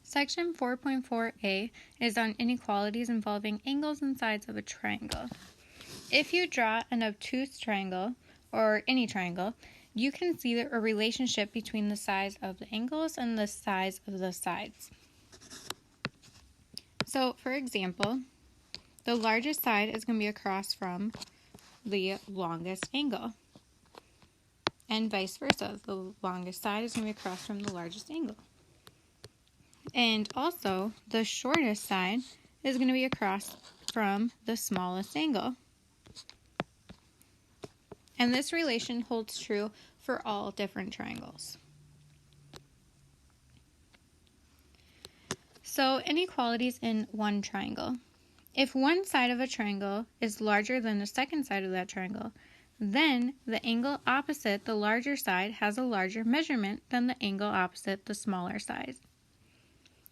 Section 4.4a is on inequalities involving angles and sides of a triangle. If you draw an obtuse triangle, or any triangle, you can see a relationship between the size of the angles and the size of the sides. So, for example, the largest side is going to be across from the longest angle, and vice versa. The longest side is going to be across from the largest angle. And also, the shortest side is going to be across from the smallest angle. And this relation holds true for all different triangles. So, inequalities in one triangle. If one side of a triangle is larger than the second side of that triangle, then the angle opposite the larger side has a larger measurement than the angle opposite the smaller side.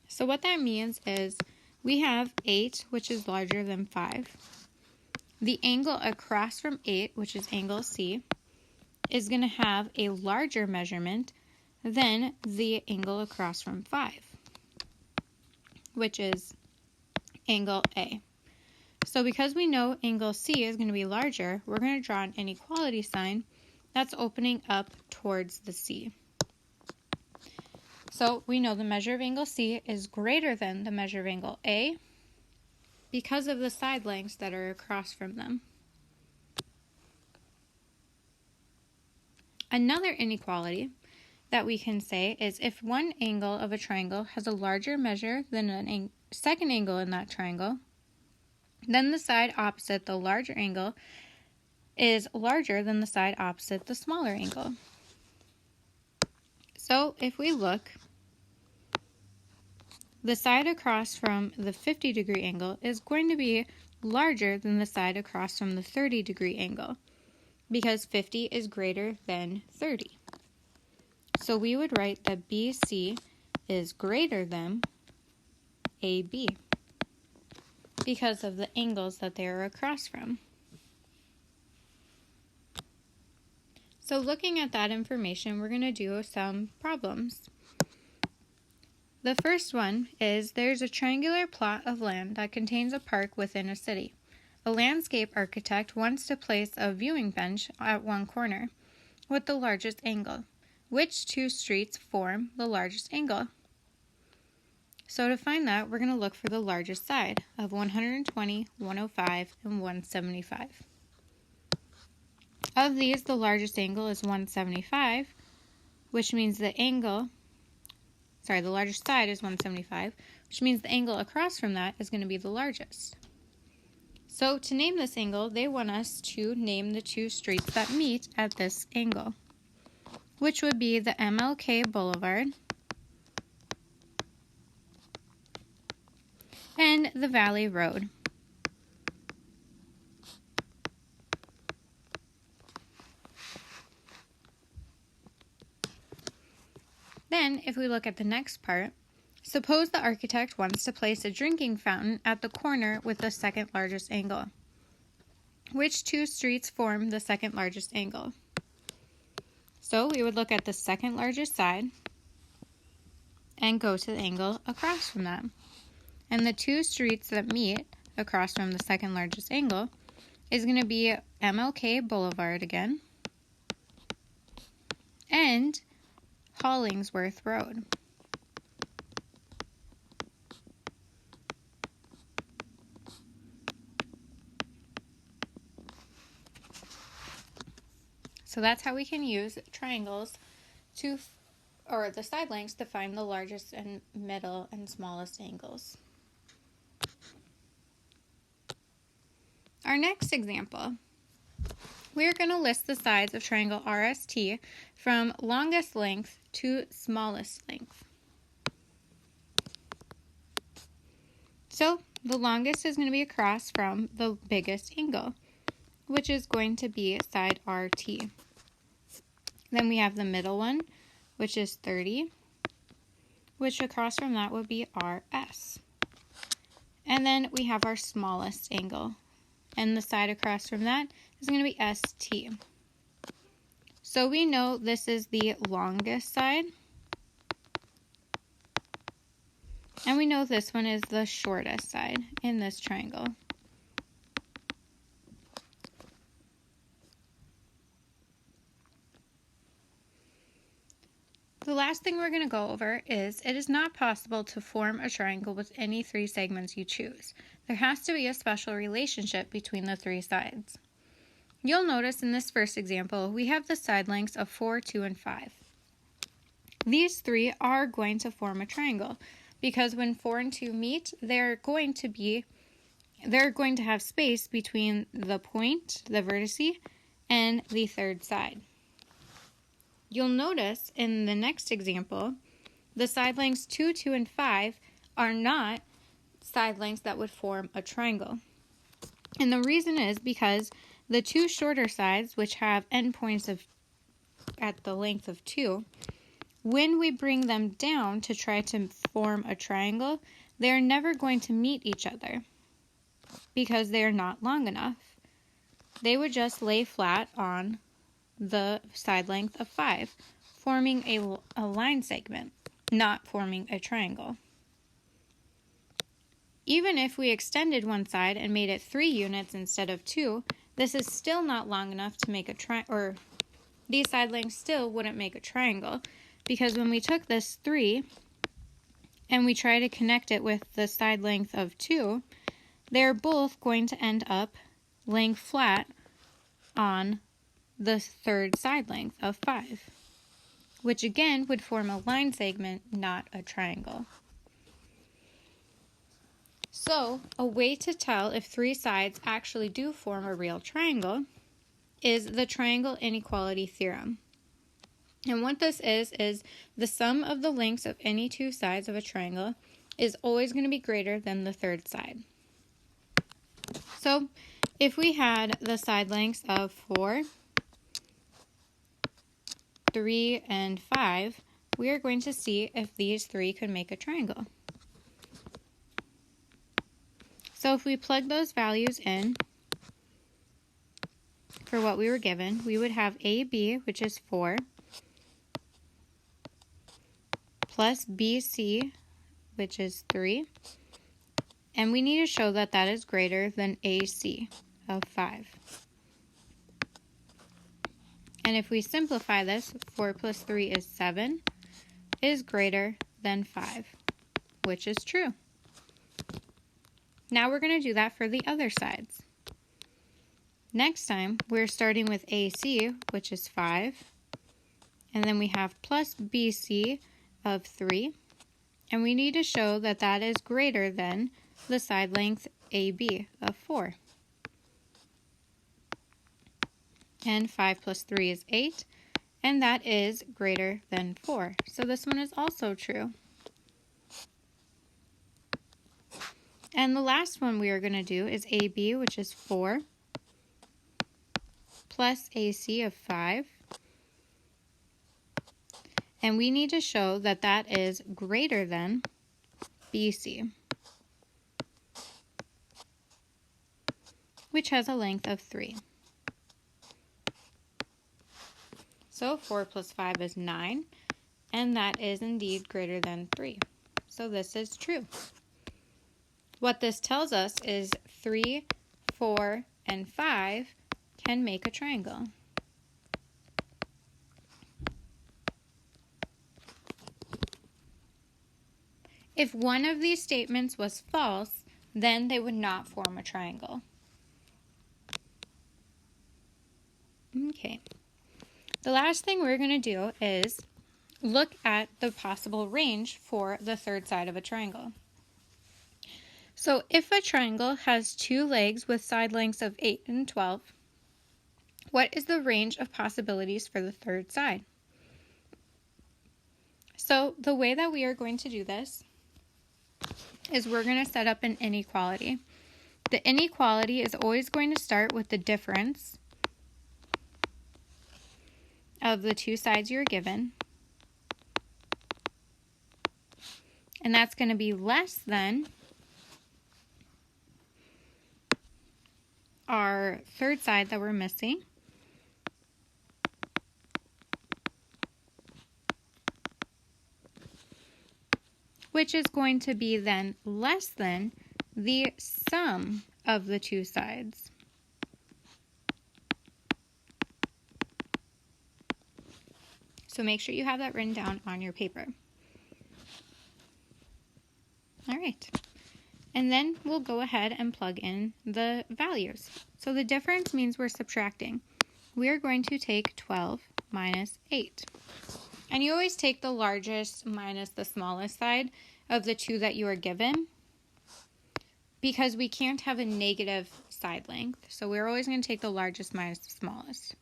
So what that means is we have 8, which is larger than 5. The angle across from 8, which is angle C, is going to have a larger measurement than the angle across from 5, which is angle A. So because we know angle C is going to be larger, we're going to draw an inequality sign that's opening up towards the C. So we know the measure of angle C is greater than the measure of angle A because of the side lengths that are across from them. Another inequality that we can say is if one angle of a triangle has a larger measure than a second angle in that triangle, then the side opposite the larger angle is larger than the side opposite the smaller angle. So if we look, the side across from the 50-degree angle is going to be larger than the side across from the 30-degree angle because 50 is greater than 30. So we would write that BC is greater than AB because of the angles that they are across from. So looking at that information, we're going to do some problems. The first one is there's a triangular plot of land that contains a park within a city. A landscape architect wants to place a viewing bench at one corner with the largest angle. Which two streets form the largest angle? So to find that, we're going to look for the largest side of 120, 105, and 175. Of these, the largest angle is 175, which means the largest side is 175, which means the angle across from that is going to be the largest. So to name this angle, they want us to name the two streets that meet at this angle, which would be the MLK Boulevard and the Valley Road. Then, if we look at the next part, suppose the architect wants to place a drinking fountain at the corner with the second largest angle. Which two streets form the second largest angle? So we would look at the second largest side and go to the angle across from that. And the two streets that meet across from the second largest angle is going to be MLK Boulevard again and Hollingsworth Road. So that's how we can use triangles or the side lengths to find the largest and middle and smallest angles. Our next example, we're going to list the sides of triangle RST from longest length to smallest length. So the longest is going to be across from the biggest angle, which is going to be side RT. Then we have the middle one, which is 30, which across from that would be RS. And then we have our smallest angle, and the side across from that is going to be ST. So we know this is the longest side, And we know this one is the shortest side in this triangle. The last thing we're going to go over is it is not possible to form a triangle with any three segments you choose. There has to be a special relationship between the three sides. You'll notice in this first example, we have the side lengths of 4, 2, and 5. These three are going to form a triangle because when 4 and 2 meet, they're going to have space between the point, the vertice, and the third side. You'll notice in the next example, the side lengths 2, 2, and 5 are not side lengths that would form a triangle. And the reason is because the two shorter sides, which have endpoints at the length of 2, when we bring them down to try to form a triangle, they're never going to meet each other because they're not long enough. They would just lay flat on the side length of 5, forming a line segment, not forming a triangle. Even if we extended one side and made it 3 units instead of 2, this is still not long enough to make a triangle, or these side lengths still wouldn't make a triangle, because when we took this 3 and we try to connect it with the side length of 2, they're both going to end up laying flat on the third side length of 5, which again would form a line segment, not a triangle. So, a way to tell if 3 sides actually do form a real triangle is the triangle inequality theorem. And what this is the sum of the lengths of any 2 sides of a triangle is always going to be greater than the third side. So, if we had the side lengths of 4, 3, and 5, we are going to see if these 3 could make a triangle. So if we plug those values in for what we were given, we would have AB, which is 4, plus BC, which is 3, and we need to show that that is greater than AC of 5. And if we simplify this, 4 plus 3 is 7, is greater than 5, which is true. Now we're going to do that for the other sides. Next time, we're starting with AC, which is 5, and then we have plus BC of 3, and we need to show that that is greater than the side length AB of 4. And 5 plus 3 is 8, and that is greater than 4. So this one is also true. And the last one we are going to do is AB, which is 4, plus AC of 5. And we need to show that that is greater than BC, which has a length of 3. So 4 plus 5 is 9, and that is indeed greater than 3. So this is true. What this tells us is 3, 4, and 5 can make a triangle. If one of these statements was false, then they would not form a triangle. Okay. The last thing we're going to do is look at the possible range for the third side of a triangle. So if a triangle has 2 legs with side lengths of 8 and 12, what is the range of possibilities for the third side? So the way that we are going to do this is we're going to set up an inequality. The inequality is always going to start with the difference of the 2 sides you're given, and that's going to be less than our third side that we're missing, which is going to be then less than the sum of the two sides. So make sure you have that written down on your paper. All right. And then we'll go ahead and plug in the values. So the difference means we're subtracting. We're going to take 12 minus 8. And you always take the largest minus the smallest side of the two that you are given, because we can't have a negative side length. So we're always going to take the largest minus the smallest.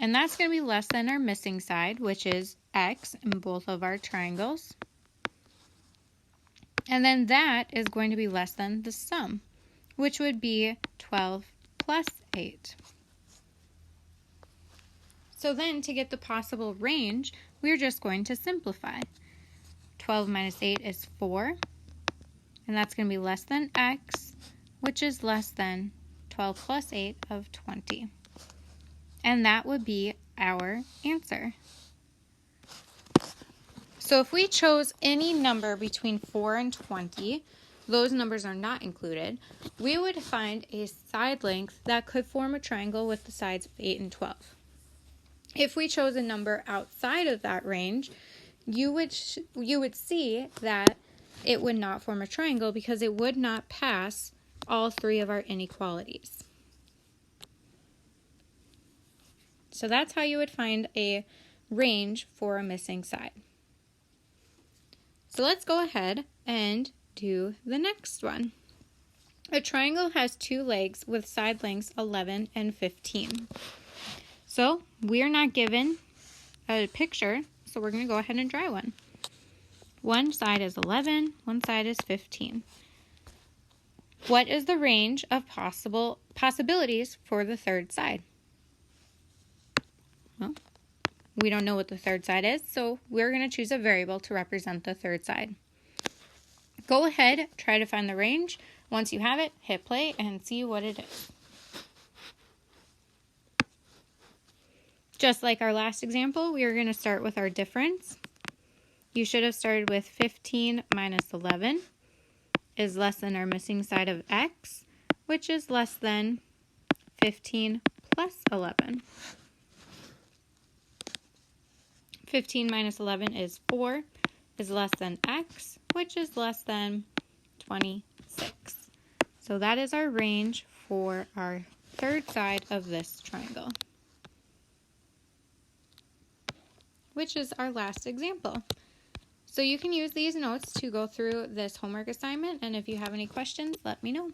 And that's going to be less than our missing side, which is x in both of our triangles. And then that is going to be less than the sum, which would be 12 plus 8. So then to get the possible range, we're just going to simplify. 12 minus 8 is 4, and that's going to be less than x, which is less than 12 plus 8 of 20. And that would be our answer. So if we chose any number between 4 and 20, those numbers are not included, we would find a side length that could form a triangle with the sides of 8 and 12. If we chose a number outside of that range, you would see that it would not form a triangle because it would not pass all three of our inequalities. So that's how you would find a range for a missing side. So let's go ahead and do the next one. A triangle has two legs with side lengths 11 and 15. So we're not given a picture, so we're going to go ahead and draw one. One side is 11, one side is 15. What is the range of possibilities for the third side? Well, we don't know what the third side is, so we're going to choose a variable to represent the third side. Go ahead, try to find the range. Once you have it, hit play and see what it is. Just like our last example, we are going to start with our difference. You should have started with 15 minus 11 is less than our missing side of x, which is less than 15 plus 11. 15 minus 11 is 4, is less than x, which is less than 26. So that is our range for our third side of this triangle, which is our last example. So you can use these notes to go through this homework assignment, and if you have any questions, let me know.